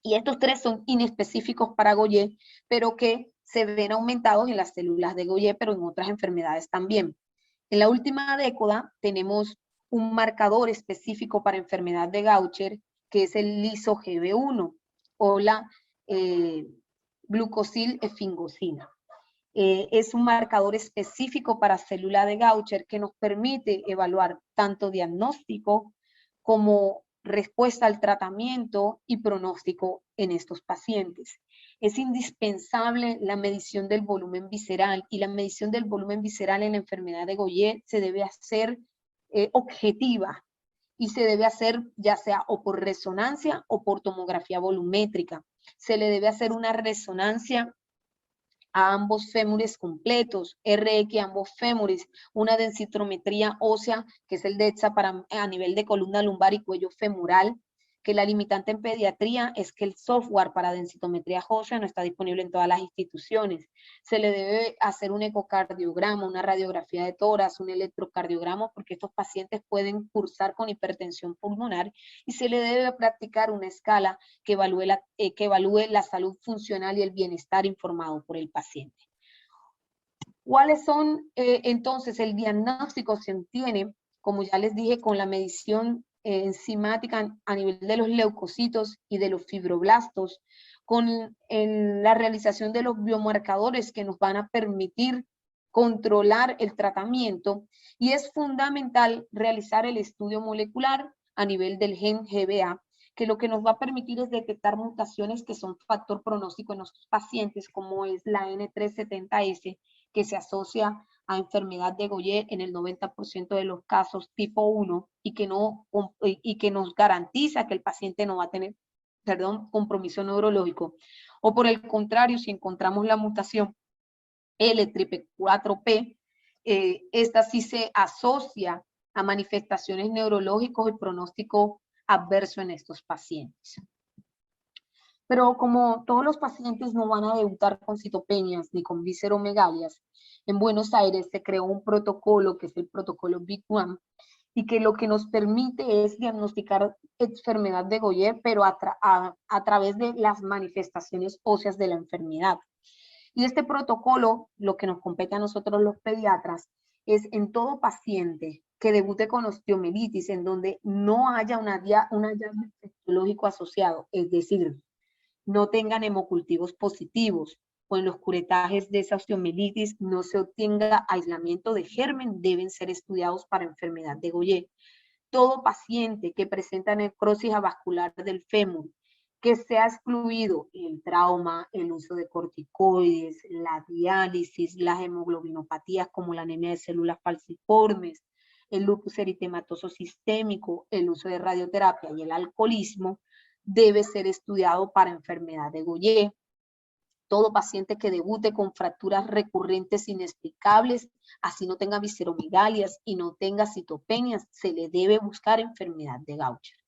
y estos tres son inespecíficos para Gaucher, pero que se ven aumentados en las células de Gaucher, pero en otras enfermedades también. En la última década tenemos un marcador específico para enfermedad de Gaucher, que es el liso-GB1 o la glucosilefingosina. Es un marcador específico para célula de Gaucher que nos permite evaluar tanto diagnóstico como respuesta al tratamiento y pronóstico en estos pacientes. Es indispensable la medición del volumen visceral, y la medición del volumen visceral en la enfermedad de Gaucher se debe hacer objetiva, y se debe hacer ya sea o por resonancia o por tomografía volumétrica. Se le debe hacer una resonancia a ambos fémures completos, RX a ambos fémures, una densitometría ósea, que es el DEXA a nivel de columna lumbar y cuello femoral, que la limitante en pediatría es que el software para densitometría ósea no está disponible en todas las instituciones. Se le debe hacer un ecocardiograma, una radiografía de tórax, un electrocardiograma, porque estos pacientes pueden cursar con hipertensión pulmonar, y se le debe practicar una escala que evalúe la salud funcional y el bienestar informado por el paciente. ¿Cuáles son entonces el diagnóstico? Se obtiene, como ya les dije, con la medición enzimática a nivel de los leucocitos y de los fibroblastos, con la realización de los biomarcadores que nos van a permitir controlar el tratamiento, y es fundamental realizar el estudio molecular a nivel del gen GBA, que lo que nos va a permitir es detectar mutaciones que son factor pronóstico en nuestros pacientes, como es la N370S, que se asocia a enfermedad de Gaucher en el 90% de los casos tipo 1, y que nos garantiza que el paciente no va a tener, compromiso neurológico. O por el contrario, si encontramos la mutación L4P, esta sí se asocia a manifestaciones neurológicas y pronóstico adverso en estos pacientes. Pero como todos los pacientes no van a debutar con citopenias ni con visceromegalias, en Buenos Aires se creó un protocolo que es el protocolo Big One, y que lo que nos permite es diagnosticar enfermedad de Gaucher, pero a través de las manifestaciones óseas de la enfermedad. Y este protocolo, lo que nos compete a nosotros los pediatras, es en todo paciente que debute con osteomielitis en donde no haya un hallazgo infectológico asociado, es decir, no tengan hemocultivos positivos, o en los curetajes de esa osteomielitis no se obtenga aislamiento de germen, deben ser estudiados para enfermedad de Gaucher. Todo paciente que presenta necrosis avascular del fémur, que sea excluido el trauma, el uso de corticoides, la diálisis, las hemoglobinopatías como la anemia de células falciformes, el lupus eritematoso sistémico, el uso de radioterapia y el alcoholismo, debe ser estudiado para enfermedad de Gaucher. Todo paciente que debute con fracturas recurrentes inexplicables, así no tenga visceromegalias y no tenga citopenias, se le debe buscar enfermedad de Gaucher.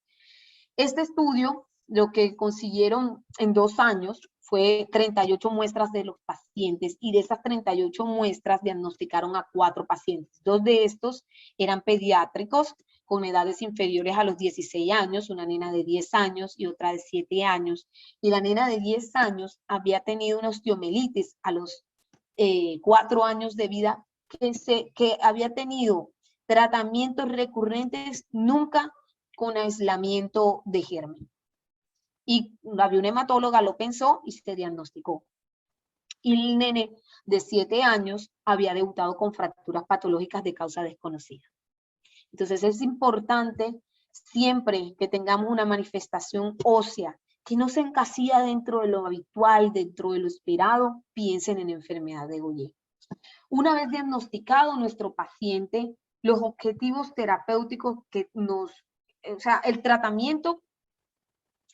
Este estudio, lo que consiguieron en 2 años, fue 38 muestras de los pacientes, y de esas 38 muestras diagnosticaron a 4 pacientes. 2 de estos eran pediátricos con edades inferiores a los 16 años, una nena de 10 años y otra de 7 años. Y la nena de 10 años había tenido una osteomielitis a los 4 años de vida, que había tenido tratamientos recurrentes, nunca con aislamiento de germen. Y había una hematóloga, lo pensó y se diagnosticó. Y el nene de 7 años había debutado con fracturas patológicas de causa desconocida. Entonces es importante siempre que tengamos una manifestación ósea que no se encasilla dentro de lo habitual, dentro de lo esperado, piensen en enfermedad de Gaucher. Una vez diagnosticado nuestro paciente, los objetivos terapéuticos que o sea, el tratamiento,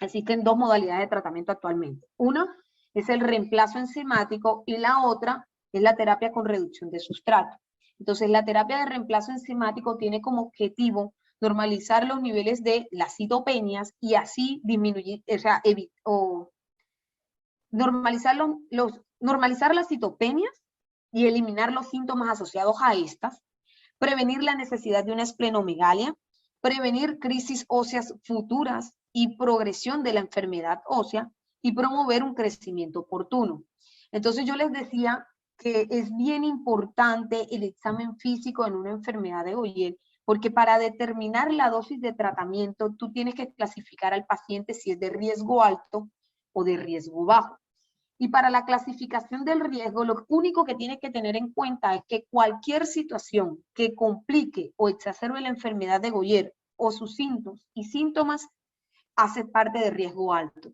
existen dos modalidades de tratamiento actualmente. Una es el reemplazo enzimático y la otra es la terapia con reducción de sustrato. Entonces, la terapia de reemplazo enzimático tiene como objetivo normalizar los niveles de las citopenias y así disminuir, o sea, normalizar las citopenias y eliminar los síntomas asociados a estas, prevenir la necesidad de una esplenomegalia, prevenir crisis óseas futuras y progresión de la enfermedad ósea y promover un crecimiento oportuno. Entonces yo les decía que es bien importante el examen físico en una enfermedad de Gaucher, porque para determinar la dosis de tratamiento tú tienes que clasificar al paciente si es de riesgo alto o de riesgo bajo. Y para la clasificación del riesgo, lo único que tienes que tener en cuenta es que cualquier situación que complique o exacerbe la enfermedad de Gaucher o sus síntomas hace parte de riesgo alto.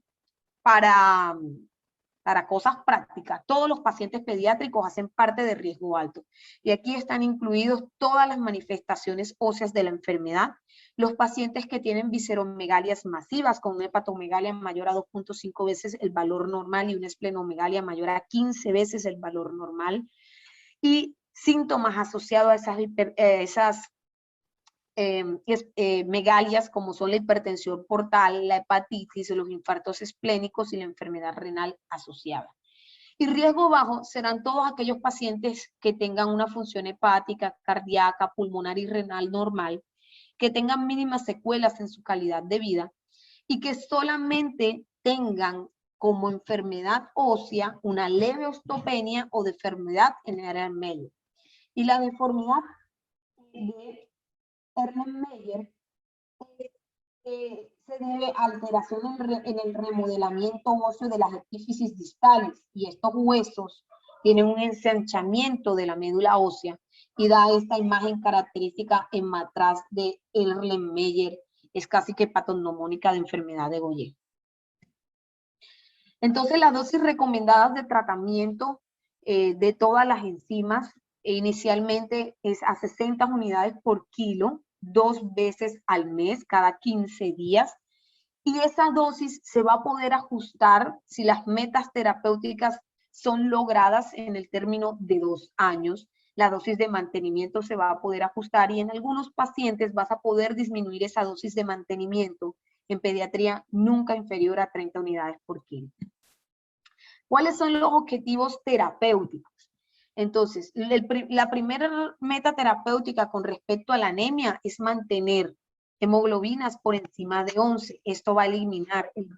Para cosas prácticas, todos los pacientes pediátricos hacen parte de riesgo alto. Y aquí están incluidos todas las manifestaciones óseas de la enfermedad, los pacientes que tienen visceromegalias masivas con una hepatomegalia mayor a 2.5 veces el valor normal y una esplenomegalia mayor a 15 veces el valor normal, y síntomas asociados a esas megalias como son la hipertensión portal, la hepatitis, los infartos esplénicos y la enfermedad renal asociada. Y riesgo bajo serán todos aquellos pacientes que tengan una función hepática, cardíaca, pulmonar y renal normal, que tengan mínimas secuelas en su calidad de vida y que solamente tengan como enfermedad ósea una leve osteopenia o deformidad en el área del medio. Y la deformidad de Erlenmeyer se debe a alteración en el remodelamiento óseo de las epífisis distales, y estos huesos tienen un ensanchamiento de la médula ósea y da esta imagen característica en matraz de Erlenmeyer, es casi que patognomónica de enfermedad de Gaucher. Entonces, las dosis recomendadas de tratamiento de todas las enzimas inicialmente es a 60 unidades por kilo, 2 veces al mes, cada 15 días. Y esa dosis se va a poder ajustar si las metas terapéuticas son logradas en el término de 2 años. La dosis de mantenimiento se va a poder ajustar y en algunos pacientes vas a poder disminuir esa dosis de mantenimiento en pediatría nunca inferior a 30 unidades por kilo. ¿Cuáles son los objetivos terapéuticos? Entonces, la primera meta terapéutica con respecto a la anemia es mantener hemoglobinas por encima de 11. Esto va a eliminar el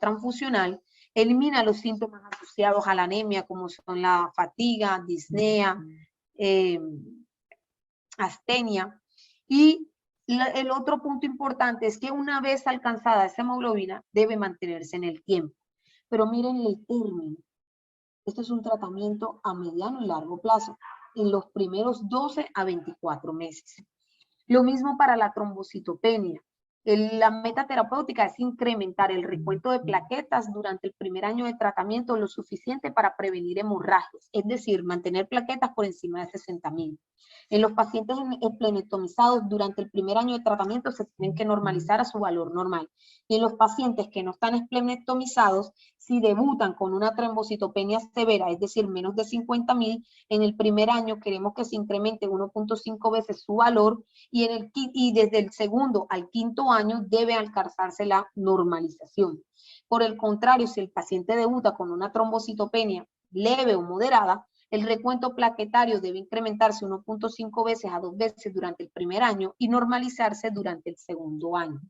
transfusional, elimina los síntomas asociados a la anemia como son la fatiga, disnea, astenia. Y el otro punto importante es que una vez alcanzada esa hemoglobina debe mantenerse en el tiempo. Pero miren el término. Esto es un tratamiento a mediano y largo plazo, en los primeros 12 a 24 meses. Lo mismo para la trombocitopenia. La meta terapéutica es incrementar el recuento de plaquetas durante el primer año de tratamiento lo suficiente para prevenir hemorragias, es decir, mantener plaquetas por encima de 60.000. En los pacientes esplenectomizados durante el primer año de tratamiento se tienen que normalizar a su valor normal. Y en los pacientes que no están esplenectomizados, si debutan con una trombocitopenia severa, es decir, menos de 50.000, en el primer año queremos que se incremente 1.5 veces su valor y desde el segundo al quinto año debe alcanzarse la normalización. Por el contrario, si el paciente debuta con una trombocitopenia leve o moderada, el recuento plaquetario debe incrementarse 1.5 veces a 2 veces durante el primer año y normalizarse durante el segundo año.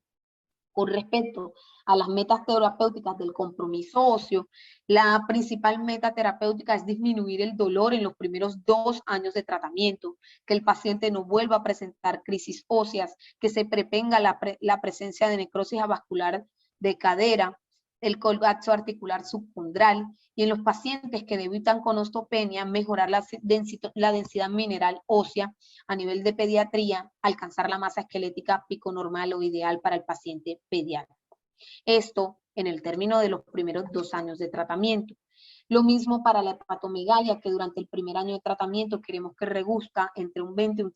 Con respecto a las metas terapéuticas del compromiso óseo, la principal meta terapéutica es disminuir el dolor en los primeros 2 años de tratamiento, que el paciente no vuelva a presentar crisis óseas, que se prevenga la presencia de necrosis avascular de cadera, el colapso articular subcondral, y en los pacientes que debutan con osteopenia, mejorar la densidad mineral ósea a nivel de pediatría, alcanzar la masa esquelética pico normal o ideal para el paciente pediátrico. Esto en el término de los primeros 2 años de tratamiento. Lo mismo para la hepatomegalia, que durante el primer año de tratamiento queremos que reduzca entre un 20 y un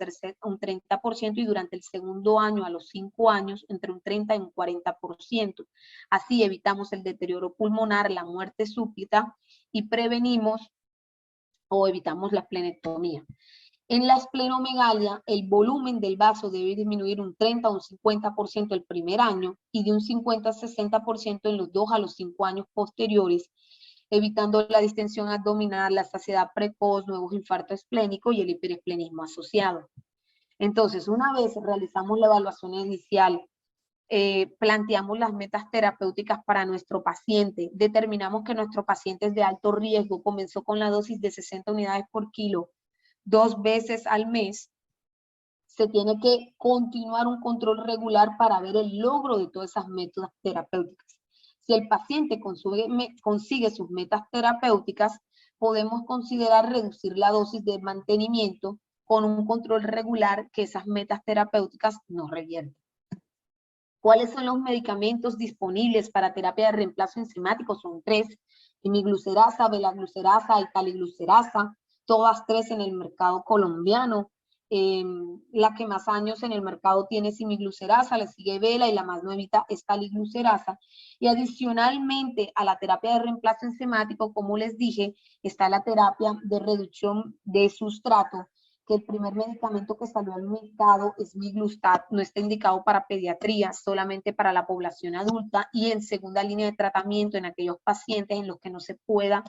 30%, y durante el segundo año, a los 5 años, entre un 30 y un 40%. Así evitamos el deterioro pulmonar, la muerte súbita, y prevenimos o evitamos la esplenectomía. En la esplenomegalia, el volumen del vaso debe disminuir un 30 o un 50% el primer año y de un 50 a 60% en los 2 a los 5 años posteriores, evitando la distensión abdominal, la saciedad precoz, nuevos infartos esplénicos y el hiperesplenismo asociado. Entonces, una vez realizamos la evaluación inicial, planteamos las metas terapéuticas para nuestro paciente, determinamos que nuestro paciente es de alto riesgo, comenzó con la dosis de 60 unidades por kilo 2 veces al mes, se tiene que continuar un control regular para ver el logro de todas esas metas terapéuticas. Si el paciente consigue sus metas terapéuticas, podemos considerar reducir la dosis de mantenimiento con un control regular que esas metas terapéuticas no revierten. ¿Cuáles son los medicamentos disponibles para terapia de reemplazo enzimático? Son 3: imiglucerasa, belaglucerasa y caliglucerasa, todas 3 en el mercado colombiano. La que más años en el mercado tiene es imiglucerasa, le sigue vela y la más nuevita es caliglucerasa. Y adicionalmente a la terapia de reemplazo enzimático, como les dije, está la terapia de reducción de sustrato, que el primer medicamento que salió al mercado es miglustat, no está indicado para pediatría, solamente para la población adulta, y en segunda línea de tratamiento en aquellos pacientes en los que no se pueda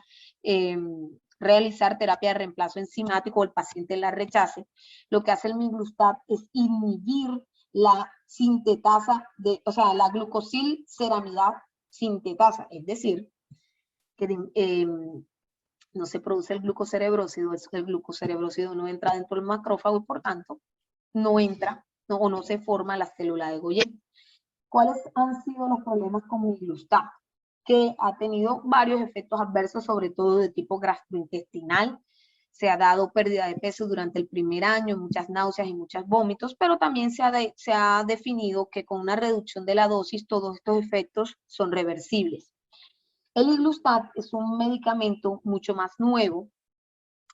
realizar terapia de reemplazo enzimático o el paciente la rechace. Lo que hace el miglustat es inhibir la sintetasa, la glucosilceramida sintetasa, es decir, que no se produce el glucocerebrócido, el glucocerebrócido no entra dentro del macrófago y por tanto no entra o no se forma la célula de Golgi. ¿Cuáles han sido los problemas con miglustat? Que ha tenido varios efectos adversos, sobre todo de tipo gastrointestinal. Se ha dado pérdida de peso durante el primer año, muchas náuseas y muchos vómitos, pero también se ha definido que con una reducción de la dosis todos estos efectos son reversibles. El miglustat es un medicamento mucho más nuevo,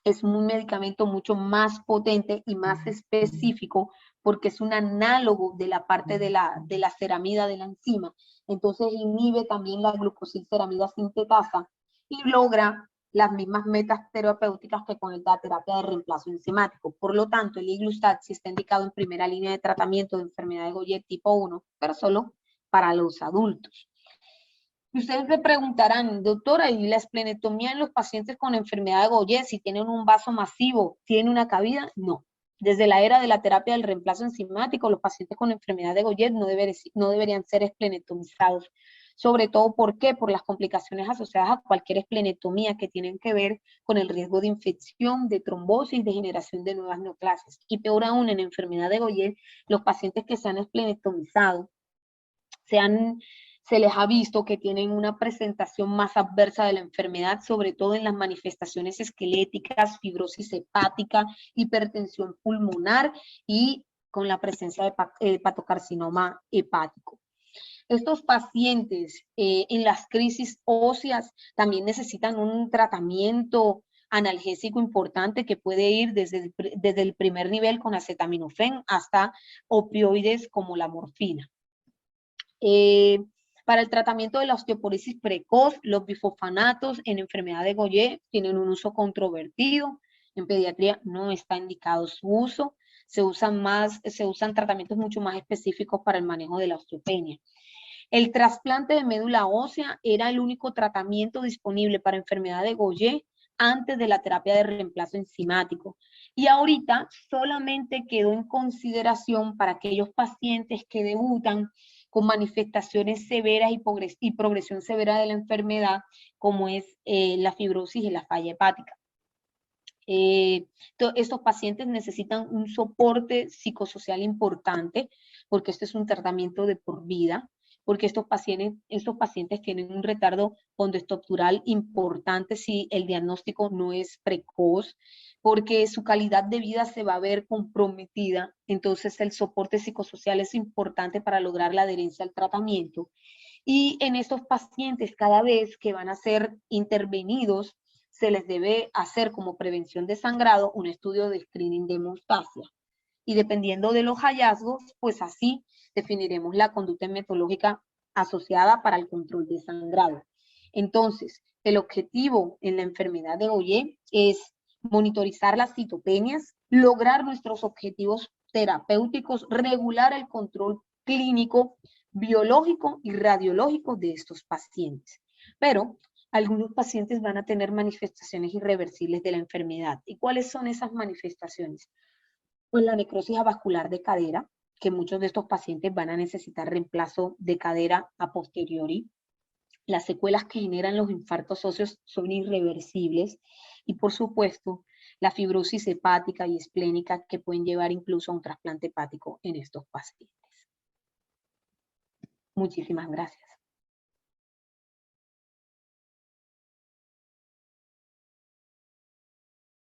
es un medicamento mucho más potente y más específico porque es un análogo de la parte de la ceramida de la enzima. Entonces inhibe también la glucosilceramida sintetasa y logra las mismas metas terapéuticas que con la terapia de reemplazo enzimático. Por lo tanto, el miglustat sí está indicado en primera línea de tratamiento de enfermedad de Gaucher tipo 1, pero solo para los adultos. Ustedes me preguntarán, doctora, ¿y la esplenectomía en los pacientes con enfermedad de Gaucher, si tienen un vaso masivo, tiene una cabida? No. Desde la era de la terapia del reemplazo enzimático, los pacientes con enfermedad de Gaucher no deberían ser esplenectomizados. Sobre todo, ¿por qué? Por las complicaciones asociadas a cualquier esplenectomía que tienen que ver con el riesgo de infección, de trombosis, de generación de nuevas neoplasias. Y peor aún, en enfermedad de Gaucher, los pacientes que se han esplenectomizado se les ha visto que tienen una presentación más adversa de la enfermedad, sobre todo en las manifestaciones esqueléticas, fibrosis hepática, hipertensión pulmonar y con la presencia de hepatocarcinoma hepático. Estos pacientes en las crisis óseas también necesitan un tratamiento analgésico importante que puede ir desde el primer nivel con acetaminofén hasta opioides como la morfina. Para el tratamiento de la osteoporosis precoz, los bifosfanatos en enfermedad de Gaucher tienen un uso controvertido. En pediatría no está indicado su uso. Se usan tratamientos mucho más específicos para el manejo de la osteopenia. El trasplante de médula ósea era el único tratamiento disponible para enfermedad de Gaucher antes de la terapia de reemplazo enzimático. Y ahorita solamente quedó en consideración para aquellos pacientes que debutan con manifestaciones severas y progresión severa de la enfermedad, como es la fibrosis y la falla hepática. Estos pacientes necesitan un soporte psicosocial importante, porque este es un tratamiento de por vida, porque estos pacientes tienen un retardo conductoestructural importante si el diagnóstico no es precoz, porque su calidad de vida se va a ver comprometida. Entonces el soporte psicosocial es importante para lograr la adherencia al tratamiento. Y en estos pacientes, cada vez que van a ser intervenidos, se les debe hacer como prevención de sangrado un estudio de screening de hemostasia. Y dependiendo de los hallazgos, pues así definiremos la conducta hematológica asociada para el control de sangrado. Entonces, el objetivo en la enfermedad de Oye es monitorizar las citopenias, lograr nuestros objetivos terapéuticos, regular el control clínico, biológico y radiológico de estos pacientes. Pero algunos pacientes van a tener manifestaciones irreversibles de la enfermedad. ¿Y cuáles son esas manifestaciones? Pues la necrosis avascular de cadera, que muchos de estos pacientes van a necesitar reemplazo de cadera a posteriori. Las secuelas que generan los infartos óseos son irreversibles. Y por supuesto, la fibrosis hepática y esplénica que pueden llevar incluso a un trasplante hepático en estos pacientes. Muchísimas gracias.